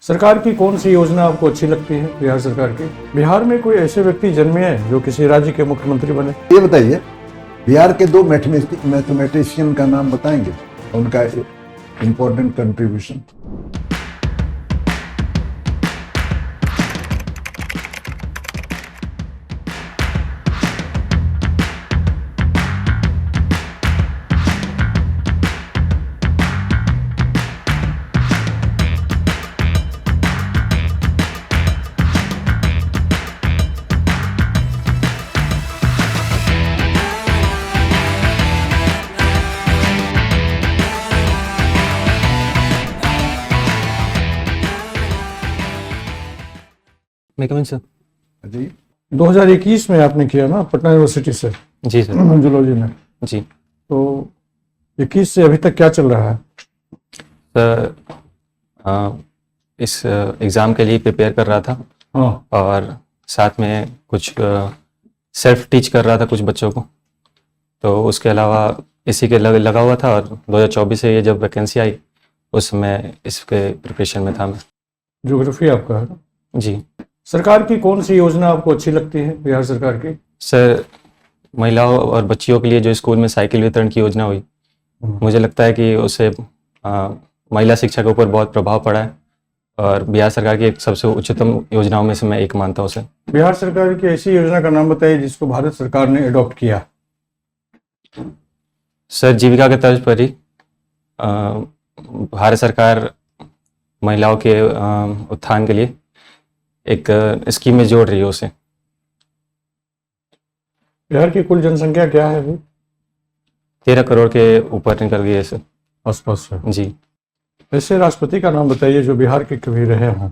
सरकार की कौन सी योजना आपको अच्छी लगती है बिहार सरकार की? बिहार में कोई ऐसे व्यक्ति जन्मे हैं जो किसी राज्य के मुख्यमंत्री बने? ये बताइए, बिहार के दो मैथमेटिशियन का नाम बताएंगे, उनका इम्पोर्टेंट कंट्रीब्यूशन। मैं कमिंग सर। जी 2021 में आपने किया ना पटना यूनिवर्सिटी से जी सर। जूलॉजी में, जी तो 21 से अभी तक क्या चल रहा है? सर, इस एग्ज़ाम के लिए प्रिपेयर कर रहा था हाँ, और साथ में कुछ सेल्फ टीच कर रहा था कुछ बच्चों को, तो उसके अलावा इसी के लगा हुआ था। और 2024 से ये जब वैकेंसी आई उस समय इसके प्रिपरेशन में था मैं। ज्योग्राफी आपका है ना? जी सरकार की कौन सी योजना आपको अच्छी लगती है बिहार सरकार की? सर, महिलाओं और बच्चियों के लिए जो स्कूल में साइकिल वितरण की योजना हुई, मुझे लगता है कि उससे महिला शिक्षा के ऊपर बहुत प्रभाव पड़ा है और बिहार सरकार की एक सबसे उच्चतम योजनाओं में से मैं एक मानता हूँ उसे। बिहार सरकार की ऐसी योजना का नाम बताइए जिसको भारत सरकार ने अडॉप्ट किया। सर, जीविका के तर्ज पर ही भारत सरकार महिलाओं के उत्थान के लिए एक स्कीम में जोड़ रही है उसे। बिहार की कुल जनसंख्या क्या है अभी? 13 करोड़ के ऊपर निकल गई है सर। आसपास है। जी ऐसे राष्ट्रपति का नाम बताइए जो बिहार के कभी रहे हों,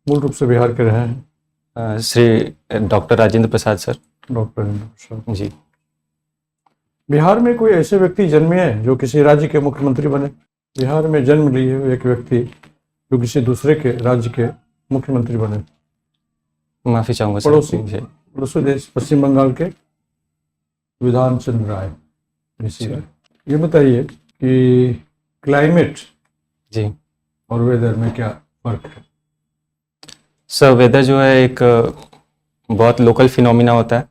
मूल रूप से बिहार के रहे हैं। Shri doctor Rajendra Prasad sir. Doctor Prasad ji. Bihar में कोई ऐसे व्यक्ति जन्मे हैं जो किसी राज्य के मुख्यमंत्री बने? बिहार में जन्म लिए एक व्यक्ति जो किसी दूसरे के राज्य के मुख्यमंत्री बने। माफ़ी चाहूँगा सर। पड़ोसी देश पश्चिम बंगाल के विधान चंद्र राय। ये बताइए कि क्लाइमेट जी और वेदर में क्या फर्क है? सर, वेदर जो है एक बहुत लोकल फिनोमिना होता है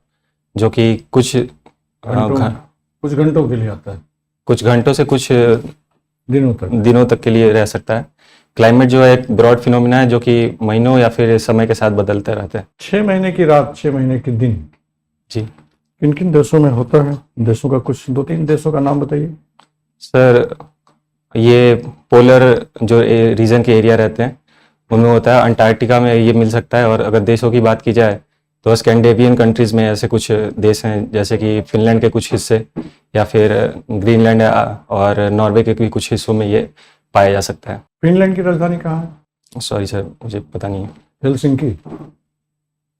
जो कि कुछ घंटों के लिए आता है, कुछ घंटों से कुछ दिनों तक के लिए रह सकता है। क्लाइमेट जो है एक ब्रॉड फिनोमिना है जो कि महीनों या फिर समय के साथ बदलता रहता है। 6 महीने की रात 6 महीने के दिन जी किन किन देशों में होता है? देशों का कुछ 2-3 देशों का नाम बताइए। सर, ये पोलर जो रीजन के एरिया रहते हैं उनमें होता है। अंटार्कटिका में ये मिल सकता है। और अगर देशों की बात की जाए तो स्कैंडिनेवियन कंट्रीज में ऐसे कुछ देश हैं जैसे कि फिनलैंड के कुछ हिस्से या फिर ग्रीनलैंड और नॉर्वे के भी कुछ हिस्सों में ये पाया जा सकता है। फिनलैंड की राजधानी कहाँ है? सॉरी सर, मुझे पता नहीं है।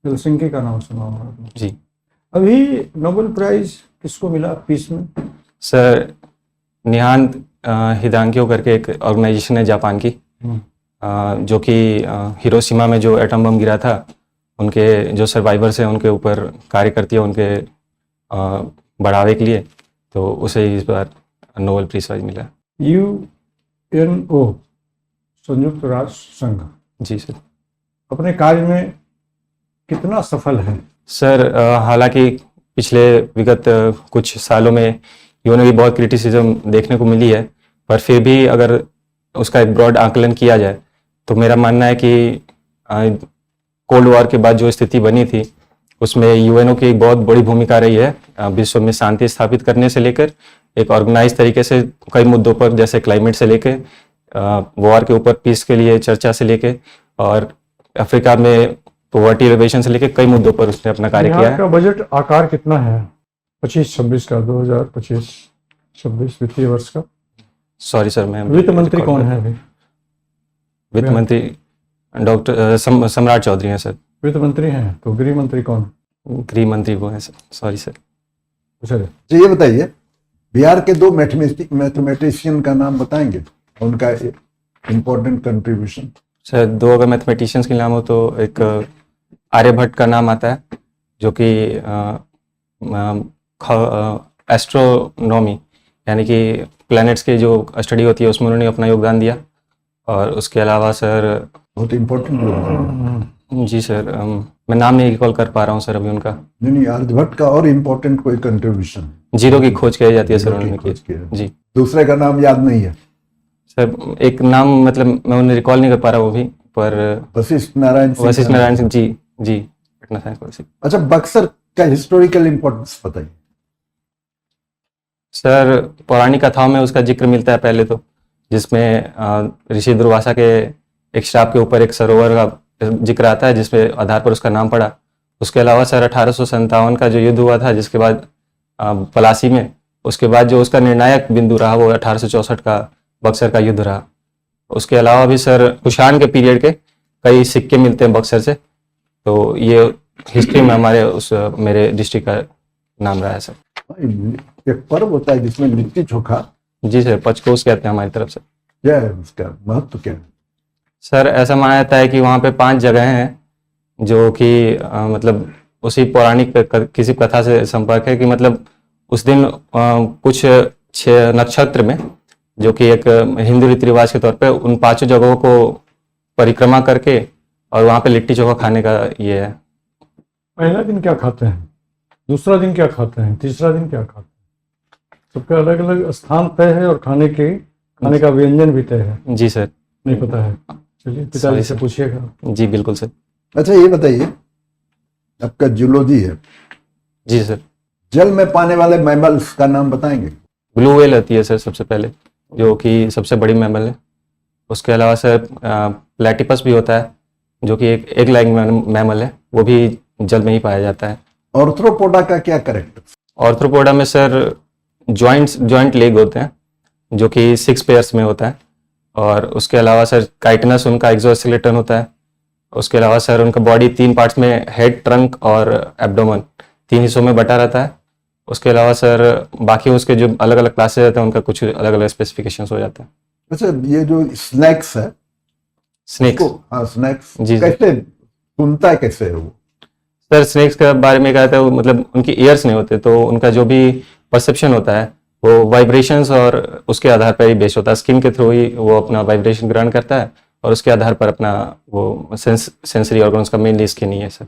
हेलसिंकी का नाम सुना होगा आपने। जी। अभी नोबेल प्राइज किसको मिला पीस में? सर, निहांत हिदांक्यो करके एक ऑर्गेनाइजेशन है जापान की, जो कि हिरोशिमा में जो एटम बम गिरा था उनके जो सर्वाइवर्स हैं उनके ऊपर कार्य करती है, उनके बढ़ावे के लिए। तो उसे इस बार नोबेल पीस प्राइज मिला। यूएनओ संयुक्त राष्ट्र संघ जी सर। अपने कार्य में कितना सफल है? सर, हालांकि पिछले विगत कुछ सालों में यूएनओ की बहुत क्रिटिसिज्म देखने को मिली है, पर फिर भी अगर उसका एक ब्रॉड आकलन किया जाए तो मेरा मानना है कि कोल्ड वॉर के बाद जो स्थिति बनी थी उसमें यूएनओ की एक बहुत बड़ी भूमिका रही है। विश्व में शांति स्थापित करने से लेकर एक ऑर्गेनाइज तरीके से कई मुद्दों पर, जैसे क्लाइमेट से लेकर वॉर के ऊपर पीस के लिए चर्चा से लेकर और अफ्रीका में पॉवर्टी एलिवेशन से लेकर कई मुद्दों पर उसने अपना कार्य किया है। का बजट आकार कितना है 25-26 का, 2025-26 वित्तीय वर्ष का? सॉरी सर, मैं वित्त मंत्री कौन है अभी? वित्त मंत्री डॉक्टर सम्राट चौधरी हैं सर। वित्त मंत्री हैं, तो गृह मंत्री कौन? गृह मंत्री वो हैं सर। Sorry sir. अच्छा तो ये बताइए, बिहार के दो मैथमेटिशियन का नाम बताएंगे, उनका इम्पोर्टेंट कंट्रीब्यूशन। सर, दो अगर मैथमेटिशियंस के नाम हो तो एक आर्यभट्ट का नाम आता है जो कि एस्ट्रोनॉमी यानी कि प्लैनेट्स के जो स्टडी होती है उसमें उन्होंने अपना योगदान दिया। और उसके अलावा सर बहुत इंपॉर्टेंट लोग हैं। जी सर, मैं नाम नहीं रिकॉल कर पा रहा हूँ सर अभी उनका। नहीं, आर्यभट्ट का और इम्पोर्टेंट कोई कंट्रीब्यूशन? जीरो की खोज की जाती है सर जीरो की उन्होंने खोज की की। है। जी दूसरे का नाम याद नहीं है? सर एक नाम मतलब मैं उन्हें रिकॉल नहीं कर पा रहा वो भी, पर वशिष्ठ नारायण सिंह वशिष्ठ का नाम। नारायण सिंह जी, जी पटना साइंस कॉलेज से। अच्छा, बक्सर का हिस्टोरिकल इम्पोर्टेंस बताइए। सर पौराणिक कथाओं में उसका जिक्र मिलता है पहले तो, जिसमें ऋषि दुर्वासा के एक श्राप के ऊपर एक सरोवर का जिक्र आता है जिसपे आधार पर उसका नाम पड़ा। उसके अलावा सर 1857 का जो युद्ध हुआ था जिसके बाद पलासी में, उसके बाद जो उसका निर्णायक बिंदु रहा वो 1864 का बक्सर का युद्ध रहा। उसके अलावा भी सर कुषाण के पीरियड के कई सिक्के मिलते हैं बक्सर से, तो ये हिस्ट्री में हमारे उस मेरे डिस्ट्रिक्ट का नाम रहा है सर। एक पर्व होता है जिसमें लिट्टी चोखा, जी सर, पचकोस कहते हैं हमारी तरफ से। क्या है उसका महत्व, क्या है? सर ऐसा माना जाता है कि वहाँ पे 5 जगह हैं जो कि मतलब उसी पौराणिक किसी कथा से संपर्क है कि मतलब उस दिन कुछ 6 नक्षत्र में, जो कि एक हिंदू रीति रिवाज के तौर पे उन 5 जगहों को परिक्रमा करके और वहाँ पे लिट्टी चोखा खाने का ये है। पहला दिन क्या खाते हैं, दूसरा दिन क्या खाते हैं, तीसरा दिन क्या खाते हैं? सबका अलग अलग स्थान तय है और खाने का व्यंजन भी तय है। जी सर। नहीं पता है? चलिए पिताजी से पूछिएगा। जी बिल्कुल सर। अच्छा, ये बताइए, आपका जूलॉजी है, जी सर। जल में पाने वाले मैमल्स का नाम बताएंगे? ब्लू व्हेल आती है सर सबसे पहले, जो कि सबसे बड़ी मैमल है। उसके अलावा सर प्लेटिपस भी होता है जो कि एक एग लाइंग मैमल है, वो भी जल में ही पाया जाता है। ऑर्थ्रोपोडा का क्या करेक्टर? ऑर्थ्रोपोडा में सर जॉइंट लेग होते हैं जो कि 6 पेयर्स में होता है। और उसके अलावा सर काइटनस उनका एक्सोस्केलेटन होता है। उसके अलावा सर उनका बॉडी 3 पार्ट्स में, हेड, ट्रंक और एब्डोमेन 3 हिस्सों में बटा रहता है। उसके अलावा सर बाकी उसके जो अलग अलग क्लासेस रहते हैं उनका कुछ अलग अलग स्पेसिफिकेशंस हो जाते हैं। अच्छा, ये जो स्नैक्स है, स्नेक्स, हाँ स्नैक्स, जी कैसे सुनता है, कैसे है वो? सर स्नेक्स के बारे में कहते हैं मतलब उनकी ईयर्स नहीं होते, तो उनका जो भी परसेप्शन होता है वो वाइब्रेशंस और उसके आधार पर ही बेस्ड होता है। स्किन के थ्रू ही वो अपना वाइब्रेशन ग्रहण करता है और उसके आधार पर अपना वो सेंसरी ऑर्गन्स का मेनली स्किन ही है सर।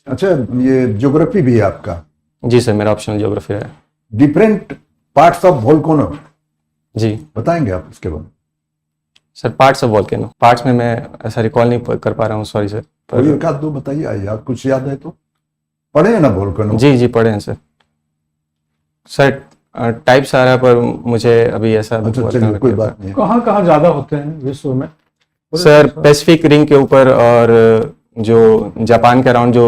अच्छा, ये ज्योग्राफी भी है आपका? जी सर, मेरा ऑप्शनल ज्योग्राफी है। डिफरेंट पार्ट्स ऑफ वोल्केनो जी बताएंगे आप इसके बारे में? Sir parts of volcano, parts में मैं ऐसा रिकॉल नहीं कर पा रहा हूँ, सॉरी सर। कोई एक आध दो बताइए, याद कुछ याद है तो? पढ़े हैं ना वोल्केनो? जी जी पढ़े हैं सर। सर टाइप सारा पर मुझे अभी ऐसा अच्छा चलिए, कोई बात नहीं है। कहाँ कहाँ ज्यादा होते हैं विश्व में? सर पैसिफिक रिंग के ऊपर और जो जापान के अराउंड जो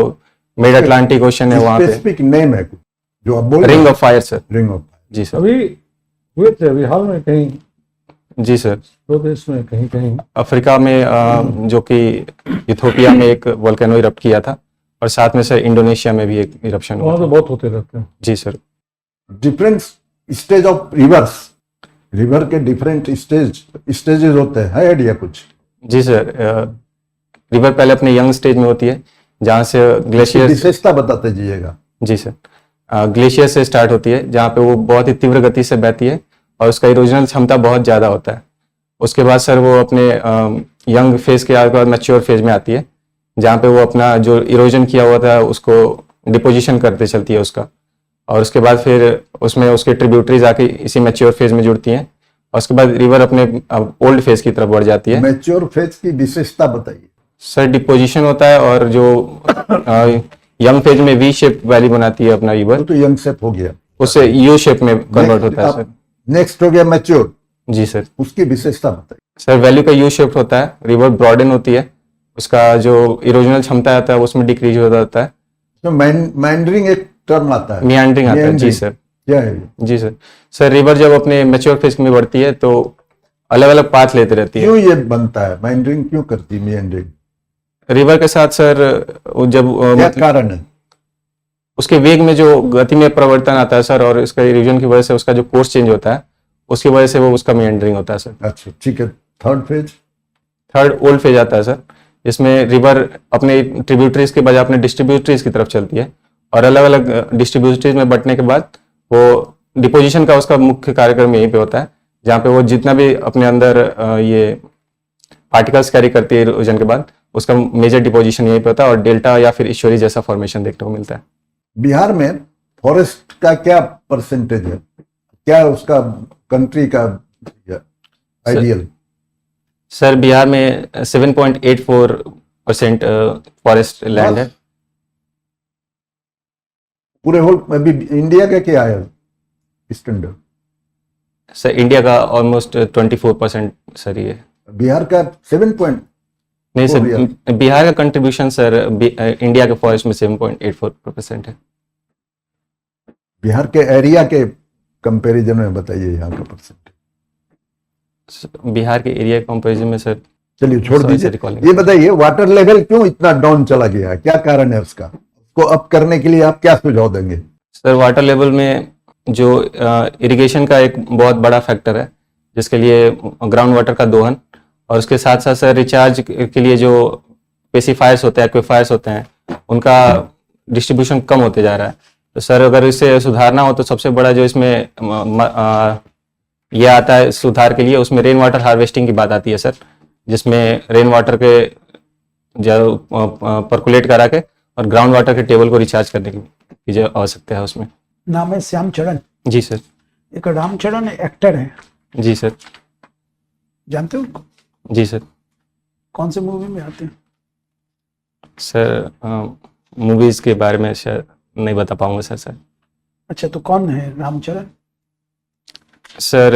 मिड अटलांटिक ओशन है वहाँ पे। स्पेसिफिक नेम है कुछ जो आप बोल? Ring of fire sir. Ring of. जी सर। अभी हुए थे अभी हाल में कहीं जी सर, दो देश में कहीं कहीं अफ्रीका में जो कि इथोपिया में एक वोल्केनो इरप्ट किया था और साथ में सर इंडोनेशिया में भी एक इरप्शन हुआ वहाँ तो था। बहुत होते रहते हैं। जी sir. Different stage of rivers, river के डिफरेंट स्टेजेस होते हैं, है आइडिया कुछ? जी सर, रिवर पहले अपने यंग स्टेज में होती है जहाँ से ग्लेशियर, विशेषता बताते जाइएगा। जी सर, ग्लेशियर से स्टार्ट होती है जहाँ पे वो बहुत ही तीव्र गति से बहती है और उसका इरोजनल क्षमता बहुत ज़्यादा होता है। उसके बाद सर वो अपने यंग फेज के बाद मैच्योर फेज में आती है जहाँ पे वो अपना जो इरोजन किया हुआ था उसको डिपोजिशन करते चलती है उसका, और उसके बाद फिर उसमें उसके ट्रिब्यूटरीज आके इसी मैच्योर फेज में जुड़ती हैं और उसके बाद रिवर अपने ओल्ड फेज की तरफ बढ़ जाती है। मैच्योर फेज की विशेषता बताइए। सर डिपोजिशन होता है और जो यंग फेज में वी शेप वैली बनाती है अपना रिवर, वो तो यंग शेप हो गया, उससे यू शेप में कन्वर्ट होता है सर। नेक्स्ट हो गया मैच्योर, जी सर। उसकी विशेषता बताइए। सर वैल्यू का यू शेप होता है, रिवर ब्रॉडन होती है, उसका जो इरोजनल क्षमता आता है उसमें डिक्रीज हो जाता है। तो मैंडरिंग एक टर्म आता है, मियांडरिंग आता है। जी meandering, सर। क्या है ये? जी सर। सर रिवर जब अपने मैच्योर फेज में बढ़ती है तो अलग अलग पाथ लेते रहती है। क्यों ये बनता है, मैंडरिंग क्यों करती है meandering? रिवर के साथ सर जब क्या कारण है? उसके वेग में जो गति में परिवर्तन आता है सर और इसका इरोजन की वजह से उसका जो कोर्स चेंज होता है उसकी वजह से वो उसका मियांडरिंग होता है सर। अच्छा ठीक है, third phase? Third old phase आता है सर, इसमें रिवर अपने ट्रिब्यूटरीज के बजाय अपने डिस्ट्रीब्यूटरीज की तरफ चलती है और अलग अलग डिस्ट्रीब्यूटरीज में बंटने के बाद वो डिपोजिशन का उसका मुख्य कार्यक्रम यहीं पे होता है जहाँ पे वो जितना भी अपने अंदर ये पार्टिकल्स कैरी करती है इरोजन के बाद, उसका मेजर डिपोजिशन यहीं पर होता है और डेल्टा या फिर ईश्वरी जैसा फॉर्मेशन देखने को मिलता है। बिहार में फॉरेस्ट का क्या परसेंटेज है, क्या उसका कंट्री का आइडियल? सर बिहार में 7.84% फॉरेस्ट लैंड है। पूरे होल अभी इंडिया का क्या है स्टैंडर्ड? सर इंडिया का ऑलमोस्ट 24% सर ये। बिहार का 7 नहीं सर, बिहार। बिहार का कंट्रीब्यूशन सर इंडिया के फॉरेस्ट में 7.84% है। बिहार के एरिया के कंपैरिजन में बताइए यहाँ का परसेंटेज। बिहार के एरिया कंपैरिजन में सर, चलिए छोड़ Sorry, दीजिए। sir, recalling। ये बताइए वाटर लेवल क्यों इतना डाउन चला गया है, क्या कारण है उसका? उसको अप करने के लिए आप क्या सुझाव देंगे? सर वाटर लेवल में जो इरिगेशन का एक बहुत बड़ा फैक्टर है, जिसके लिए ग्राउंड वाटर का दोहन और उसके साथ साथ सर रिचार्ज के लिए जो पेसिफायर्स होते हैं, एक्विफायर्स होते हैं, उनका डिस्ट्रीब्यूशन कम होते जा रहा है। तो सर अगर इसे सुधारना हो तो सबसे बड़ा जो इसमें ये आता है सुधार के लिए, उसमें रेन वाटर हार्वेस्टिंग की बात आती है सर, जिसमें रेन वाटर के जो परकुलेट करा के और ग्राउंड वाटर के टेबल को रिचार्ज करने की जो आवश्यकता है उसमें। नाम है श्याम चरण। जी सर। एक रामचरण एक्टर है, जी सर। जानते हो उनको? जी सर। कौन से मूवी में आते हैं? सर मूवीज के बारे में शायद नहीं बता पाऊंगा सर। अच्छा, तो कौन है रामचरण? सर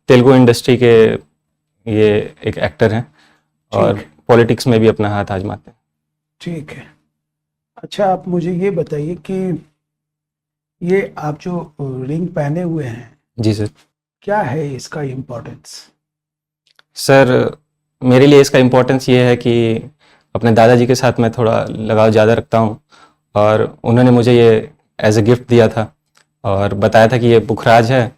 तेलुगु इंडस्ट्री के ये एक एक्टर हैं और ठीक। पॉलिटिक्स में भी अपना हाथ आजमाते हैं। ठीक है। अच्छा, आप मुझे ये बताइए कि ये आप जो रिंग पहने हुए हैं, जी सर। क्या है इसका इम्पोर्टेंस? सर मेरे लिए इसका इम्पोर्टेंस ये है कि अपने दादाजी के साथ मैं थोड़ा लगाव ज़्यादा रखता हूँ और उन्होंने मुझे ये एज ए गिफ्ट दिया था और बताया था कि ये पुखराज है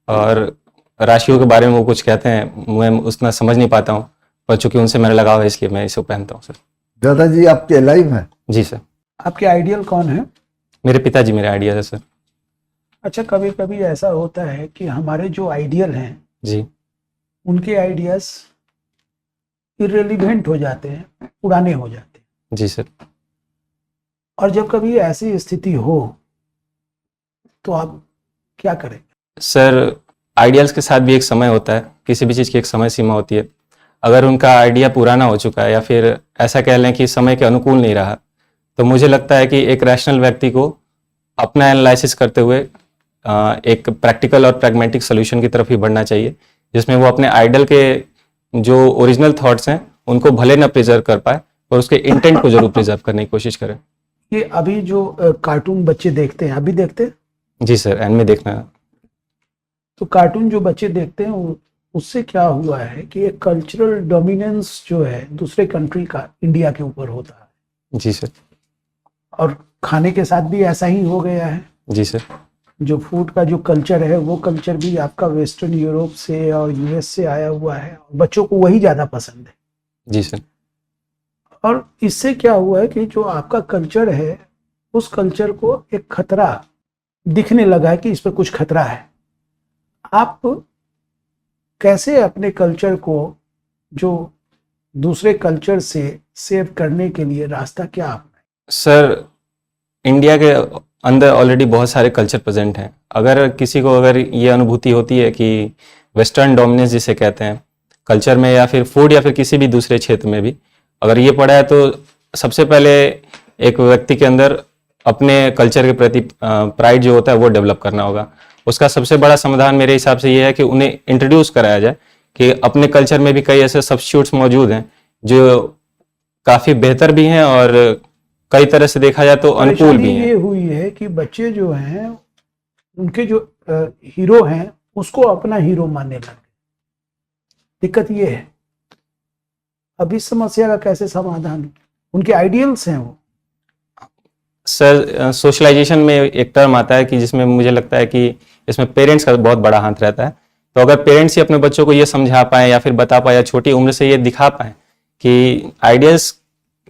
और राशियों के बारे में वो कुछ कहते हैं, मैं उतना समझ नहीं पाता हूँ, पर चूंकि उनसे मेरा लगाव है इसलिए मैं इसे पहनता हूँ सर। दादाजी आपके लाइव हैं? जी सर। आपके आइडियल कौन है? मेरे पिताजी मेरे आइडिया है सर। अच्छा, कभी कभी ऐसा होता है कि हमारे जो आइडियल हैं जी। उनके आइडियाज इररिलेवेंट हो जाते हैं, पुराने हो जाते हैं, जी सर। और जब कभी ऐसी स्थिति हो तो आप क्या करें? सर आइडियल्स के साथ भी एक समय होता है, किसी भी चीज़ की एक समय सीमा होती है। अगर उनका आइडिया पुराना हो चुका है या फिर ऐसा कह लें कि समय के अनुकूल नहीं रहा, तो मुझे लगता है कि एक रैशनल व्यक्ति को अपना एनालिसिस करते हुए एक प्रैक्टिकल और प्रैग्मेटिक सोल्यूशन की तरफ ही बढ़ना चाहिए, जिसमें वो अपने आइडल के जो ओरिजिनल थॉट्स हैं उनको भले न प्रिजर्व कर पाए पर उसके इंटेंट को जरूर प्रिजर्व करने की कोशिश करें। ये अभी जो कार्टून बच्चे देखते हैं, अभी देखते हैं? जी सर, एनिमे देखना। तो कार्टून जो बच्चे देखते हैं उससे क्या हुआ है कि एक कल्चरल डोमिनेंस जो है दूसरे कंट्री का इंडिया के ऊपर होता है। जी सर। और खाने के साथ भी ऐसा ही हो गया है। जी सर। जो फूड का जो कल्चर है वो कल्चर भी आपका वेस्टर्न यूरोप से और यूएस से आया हुआ है, बच्चों को वही ज़्यादा पसंद है। जी सर। और इससे क्या हुआ है कि जो आपका कल्चर है उस कल्चर को एक खतरा दिखने लगा है कि इस पर कुछ खतरा है। आप कैसे अपने कल्चर को जो दूसरे कल्चर से सेव करने के लिए रास्ता क्या अपनाएं? सर इंडिया के अंदर ऑलरेडी बहुत सारे कल्चर प्रेजेंट हैं। अगर किसी को अगर ये अनुभूति होती है कि वेस्टर्न डोमिनेंस जिसे कहते हैं कल्चर में या फिर फूड या फिर किसी भी दूसरे क्षेत्र में भी अगर ये पड़ा है, तो सबसे पहले एक व्यक्ति के अंदर अपने कल्चर के प्रति प्राइड जो होता है वो डेवलप करना होगा। उसका सबसे बड़ा समाधान मेरे हिसाब से ये है कि उन्हें इंट्रोड्यूस कराया जाए कि अपने कल्चर में भी कई ऐसे सब्स्टिट्यूट्स मौजूद हैं जो काफ़ी बेहतर भी हैं और कई तरह से देखा जाए तो अनुकूल भी ये हैं। हुई है कि बच्चे जो हैं उनके जो हीरो हैं उसको अपना हीरो मानने लगे। दिक्कत ये है। अब इस समस्या का कैसे समाधान? उनके आइडियल्स हैं वो। सर सोशलाइजेशन में एक टर्म आता है कि जिसमें मुझे लगता है कि इसमें पेरेंट्स का बहुत बड़ा हाथ रहता है। तो अगर पेरेंट्स ही अपने बच्चों को ये समझा पाए या फिर बता पाए या छोटी उम्र से ये दिखा पाए कि आइडियल्स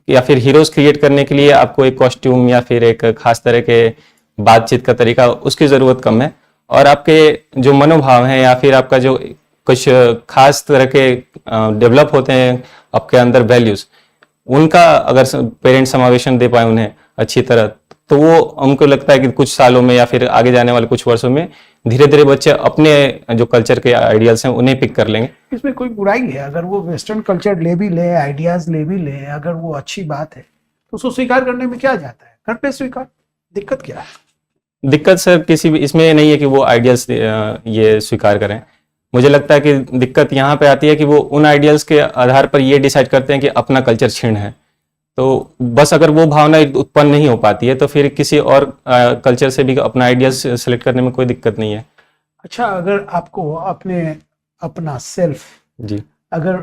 या फिर हीरोज क्रिएट करने के लिए आपको एक कॉस्ट्यूम या फिर एक खास तरह के बातचीत का तरीका उसकी ज़रूरत कम है, और आपके जो मनोभाव हैं या फिर आपका जो कुछ खास तरह के डेवलप होते हैं आपके अंदर वैल्यूज, उनका अगर पेरेंट समावेशन दे पाए उन्हें अच्छी तरह, तो वो हमको लगता है कि कुछ सालों में या फिर आगे जाने वाले कुछ वर्षों में धीरे धीरे बच्चे अपने जो कल्चर के आइडियाल्स हैं उन्हें पिक कर लेंगे। इसमें कोई बुराई है? अगर वो वेस्टर्न कल्चर ले भी ले, आइडियाज ले भी ले, अगर वो अच्छी बात है तो उसको स्वीकार करने में क्या जाता है? कर पे स्वीकार, दिक्कत क्या है? दिक्कत सर किसी भी इसमें नहीं है कि वो आइडियल्स ये स्वीकार करें। मुझे लगता है कि दिक्कत यहाँ पे आती है कि वो उन आइडियल्स के आधार पर ये डिसाइड करते हैं कि अपना कल्चर क्षीण है। तो बस अगर वो भावना उत्पन्न नहीं हो पाती है तो फिर किसी और कल्चर से भी अपना आइडियाज सेलेक्ट करने में कोई दिक्कत नहीं है। अच्छा, अगर आपको अपना सेल्फ जी अगर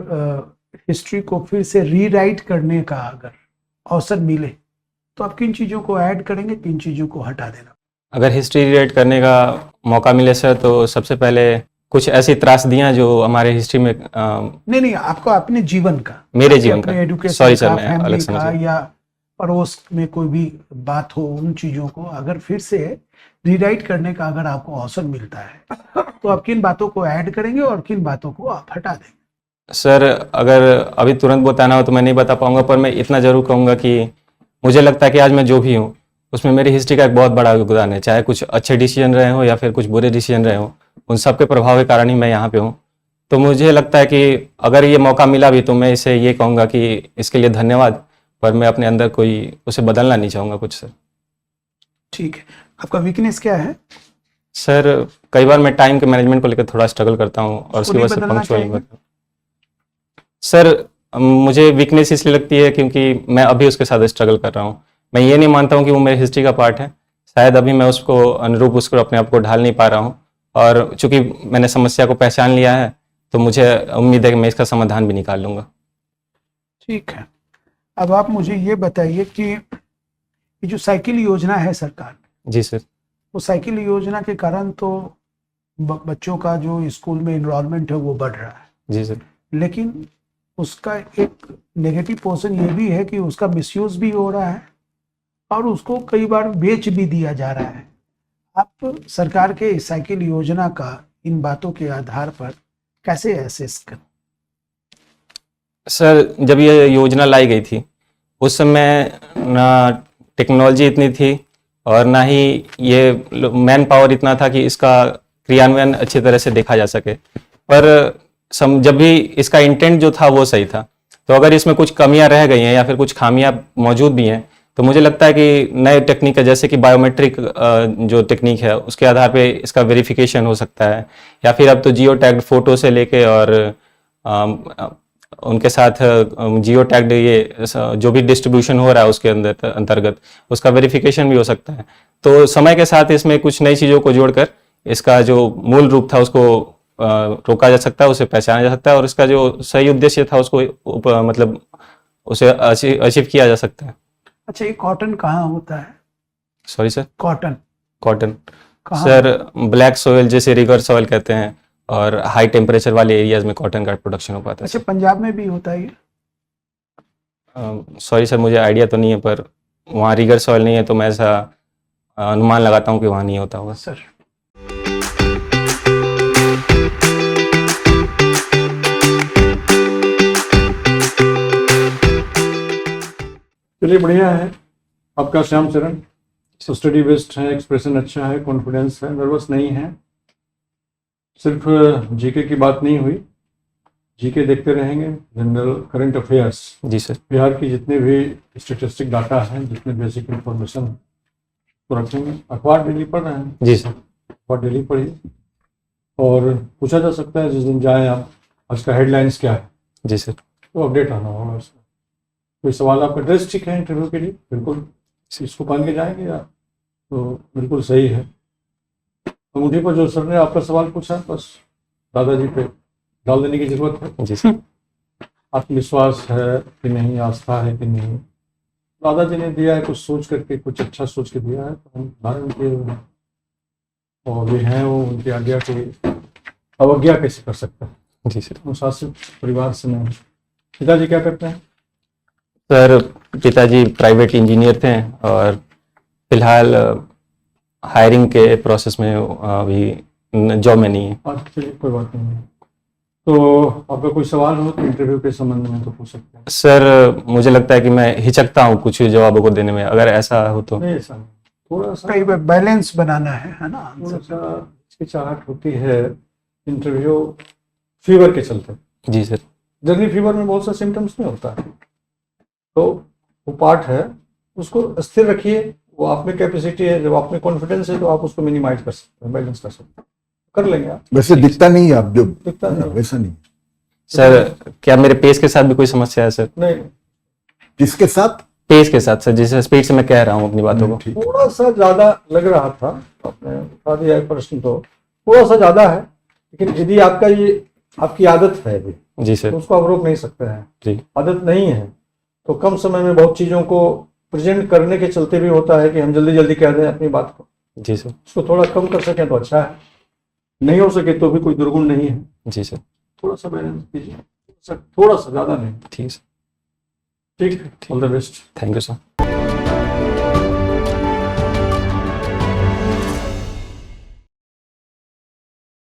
हिस्ट्री को फिर से रीराइट करने का अगर अवसर मिले तो आप किन चीज़ों को ऐड करेंगे, किन चीज़ों को हटा देना? अगर हिस्ट्री रीराइट करने का मौका मिले सर तो सबसे पहले कुछ ऐसी त्रासदियां जो हमारे हिस्ट्री में नहीं, आपको अपने जीवन का, मेरे जीवन का, एजुकेशन सॉरी सर का, मैं अलग फैमिली समझ का, गया। या पड़ोस में कोई भी बात हो, उन चीज़ों को अगर फिर से रीराइट करने का अगर आपको अवसर मिलता है तो आप किन बातों को ऐड करेंगे और किन बातों को आप हटा देंगे? सर अगर अभी तुरंत बताना हो तो मैं नहीं बता पाऊंगा, पर मैं इतना जरूर कहूंगा कि मुझे लगता है कि आज मैं जो भी हूँ उसमें मेरी हिस्ट्री का एक बहुत बड़ा योगदान है। चाहे कुछ अच्छे डिसीजन रहे हो या फिर कुछ बुरे डिसीजन रहे हो, उन सब के प्रभाव के कारण ही मैं यहाँ पे हूँ। तो मुझे लगता है कि अगर ये मौका मिला भी तो मैं इसे ये कहूँगा कि इसके लिए धन्यवाद, पर मैं अपने अंदर कोई उसे बदलना नहीं चाहूँगा कुछ सर। ठीक है, आपका वीकनेस क्या है? सर कई बार मैं टाइम के मैनेजमेंट को लेकर थोड़ा स्ट्रगल करता हूँ और उसकी नहीं वजह से बदलना पंक्चुअल चाहिए? सर मुझे वीकनेस इसलिए लगती है क्योंकि मैं अभी उसके साथ स्ट्रगल कर रहा हूँ। मैं ये नहीं मानता हूँ कि वो मेरी हिस्ट्री का पार्ट है, शायद अभी मैं उसको अनुरूप उसको अपने आप को ढाल नहीं पा रहा हूँ, और चूंकि मैंने समस्या को पहचान लिया है तो मुझे उम्मीद है कि मैं इसका समाधान भी निकाल लूंगा। ठीक है, अब आप मुझे ये बताइए कि ये जो साइकिल योजना है सरकार, जी सर। वो साइकिल योजना के कारण तो बच्चों का जो स्कूल में इनरोलमेंट है वो बढ़ रहा है, जी सर। लेकिन उसका एक नेगेटिव पोर्शन ये भी है कि उसका मिसयूज भी हो रहा है और उसको कई बार बेच भी दिया जा रहा है। आप सरकार के इस साइकिल योजना का इन बातों के आधार पर कैसे एसेस करें? सर जब ये योजना लाई गई थी उस समय ना टेक्नोलॉजी इतनी थी और ना ही ये मैन पावर इतना था कि इसका क्रियान्वयन अच्छी तरह से देखा जा सके, पर जब भी इसका इंटेंट जो था वो सही था। तो अगर इसमें कुछ कमियां रह गई हैं या फिर कुछ खामियां मौजूद भी हैं तो मुझे लगता है कि नए टेक्निक है, जैसे कि बायोमेट्रिक जो टेक्निक है उसके आधार पे इसका वेरिफिकेशन हो सकता है, या फिर अब तो जियो टैग्ड फोटो से लेके और उनके साथ जियो टैग्ड ये जो भी डिस्ट्रीब्यूशन हो रहा है उसके अंतर्गत उसका वेरिफिकेशन भी हो सकता है। तो समय के साथ इसमें कुछ नई चीज़ों को जोड़कर इसका जो मूल रूप था उसको रोका जा सकता है, उसे पहचाना जा सकता है, और इसका जो सही उद्देश्य था उसको मतलब उसे अचीव किया जा सकता है। अच्छा, ये कॉटन कहाँ होता है? Sorry sir? कॉटन कहाँ? सर ब्लैक सॉइल जैसे रिवर सॉइल कहते हैं और हाई टेम्परेचर वाले एरियाज में कॉटन का प्रोडक्शन हो पाता है। अच्छा, पंजाब में भी होता है ये? सॉरी सर मुझे आइडिया तो नहीं है, पर वहाँ रिगर सॉइल नहीं है तो मैं ऐसा अनुमान लगाता हूँ कि वहाँ नहीं होता होगा सर। चलिए बढ़िया है, आपका श्याम चरण स्टडी बेस्ड है, एक्सप्रेशन अच्छा है, कॉन्फिडेंस है, नर्वस नहीं है। सिर्फ जीके की बात नहीं हुई, जीके देखते रहेंगे, जनरल करंट अफेयर्स, जी सर। बिहार की जितने भी स्टेटिस्टिक डाटा हैं, जितने बेसिक इंफॉर्मेशन तो रखेंगे। अखबार डेली पढ़ रहे हैं? जी सर। अखबार डेली पढ़िए, और पूछा जा सकता है जिस दिन जाए आप आज का हेडलाइंस क्या है, जी सर। तो अपडेट आना होगा उसका। कोई सवाल आपका? ड्रेस ठीक है इंटरव्यू के लिए? बिल्कुल इसको पहन के जाएंगे या? तो बिल्कुल सही है। अंगूठी पर जो सर ने आपका सवाल पूछा बस दादाजी पे डाल देने की जरूरत है। जी सर। आत्मविश्वास है कि नहीं, आस्था है कि नहीं, दादाजी ने दिया है कुछ सोच करके, कुछ अच्छा सोच के दिया है, तो हम धारण किए हुए हैं और वे हैं वो, उनकी आज्ञा की अवज्ञा कैसे कर सकते हैं? जी सर। अनुशासित परिवार से नहीं। पिताजी क्या करते हैं? सर पिताजी प्राइवेट इंजीनियर थे और फिलहाल हायरिंग के प्रोसेस में अभी जॉब में नहीं है। चलिए कोई बात नहीं है। तो आपका कोई सवाल हो तो इंटरव्यू के संबंध में तो पूछ सकते हैं। सर मुझे लगता है कि मैं हिचकता हूँ कुछ जवाबों को देने में, अगर ऐसा हो तो। नहीं ऐसा नहीं, थोड़ा सा कई बार बैलेंस बनाना है ना थोड़ा आंसर। सा हिचकिचाहट होती है इंटरव्यू फीवर के चलते। जी सर। जनरली फीवर में बहुत सा सिम्टम्स नहीं होता है, तो वो पार्ट है, उसको स्थिर रखिए। वो आप में कैपेसिटी है, जब आप में कॉन्फिडेंस है तो आप उसको मिनिमाइज कर सकते हैं, बैलेंस कर सकते हैं, कर लेंगे आप। वैसे दिखता नहीं है आप जो दिखता नहीं। वैसा नहीं। सर क्या मेरे पेस के साथ भी कोई समस्या है सर? नहीं, किसके साथ? पेस के साथ सर, जिस स्पीड से मैं कह रहा हूँ अपनी बातों को। ठीक। थोड़ा सा ज्यादा लग रहा था, आपने उठा दिया है प्रश्न, तो थोड़ा सा ज्यादा है, लेकिन यदि आपका ये आपकी आदत है अभी, जी तो सर। उसको आप रोक नहीं सकते हैं। जी आदत नहीं है तो कम समय में बहुत चीजों को प्रेजेंट करने के चलते भी होता है कि हम जल्दी जल्दी कह दें अपनी बात को। जी सर। उसको थोड़ा कम कर सकें तो अच्छा है, नहीं हो सके तो भी कोई दुर्गुण नहीं है। जी सर। थोड़ा सा बैलेंस कीजिए, थोड़ा सा ज्यादा नहीं। ठीक है सर। ठीक, all the best. Thank you sir.